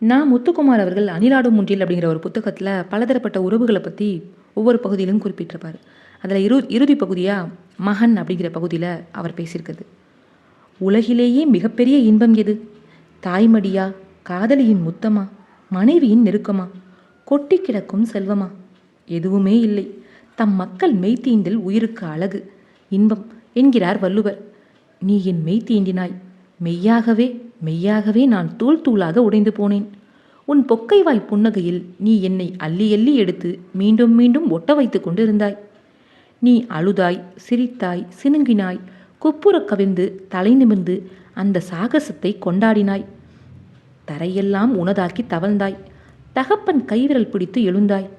நான் முத்துக்குமார் அவர்கள் அணிலாடும் முன்றில் அப்படிங்கிற ஒரு புத்தகத்தில் பலதரப்பட்ட உறவுகளை பற்றி ஒவ்வொரு பகுதியிலும் குறிப்பிட்டிருப்பார். அதில் இறுதி பகுதியாக மகன் அப்படிங்கிற பகுதியில் அவர் பேசியிருக்குது. உலகிலேயே மிகப்பெரிய இன்பம் எது? தாய்மடியா, காதலியின் முத்தமா, மனைவியின் நெருக்கமா, கொட்டி கிடக்கும் செல்வமா? எதுவுமே இல்லை. தம் மக்கள் மெய்த்தீண்டில் உயிருக்கு அழகு இன்பம் என்கிறார் வள்ளுவர். நீ என் மெய்த்தீண்டினாய். மெய்யாகவே மெய்யாகவே நான் தூள் தூளாக உடைந்து போனேன். உன் பொக்கைவாய் புன்னகையில் நீ என்னை அள்ளி அள்ளி எடுத்து மீண்டும் மீண்டும் ஒட்ட வைத்து கொண்டிருந்தாய். நீ அழுதாய், சிரித்தாய், சினுங்கினாய், குப்புறக் கவிழ்ந்து தலை நிமிர்ந்து அந்த சாகசத்தை கொண்டாடினாய். தரையெல்லாம் உனதாக்கி தவழ்ந்தாய். தகப்பன் கைவிரல் பிடித்து எழுந்தாய்.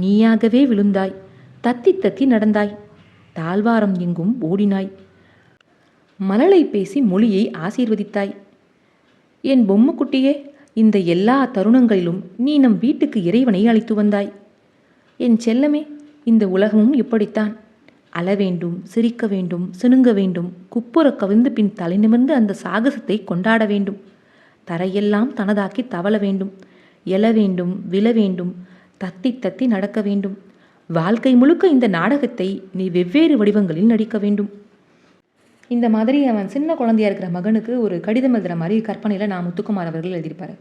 நீயாகவே விழுந்தாய். தத்தி தத்தி நடந்தாய். தாழ்வாரம் எங்கும் ஓடினாய். மழலை பேசி மொழியை ஆசீர்வதித்தாய். என் பொம்முக்குட்டியே, இந்த எல்லா தருணங்களிலும் நீ நம் வீட்டுக்கு இறைவனை அழைத்து வந்தாய். என் செல்லமே, இந்த உலகமும் இப்படித்தான். அழ வேண்டும், சிரிக்க வேண்டும், சினுங்க வேண்டும், குப்புற கவிழ்ந்து பின் தலை நிமிர்ந்து அந்த சாகசத்தை கொண்டாட வேண்டும். தரையெல்லாம் தனதாக்கி தவள வேண்டும், எழ வேண்டும், விழ வேண்டும், தத்தி தத்தி நடக்க வேண்டும். வாழ்க்கை முழுக்க இந்த நாடகத்தை நீ வெவ்வேறு வடிவங்களில் நடிக்க வேண்டும். இந்த மாதிரி அவன் சின்ன குழந்தையா இருக்கிற மகனுக்கு ஒரு கடிதம் எழுதுகிற மாதிரி கற்பனையில் நான் முத்துக்குமார் அவர்கள் எழுதியிருப்பார்.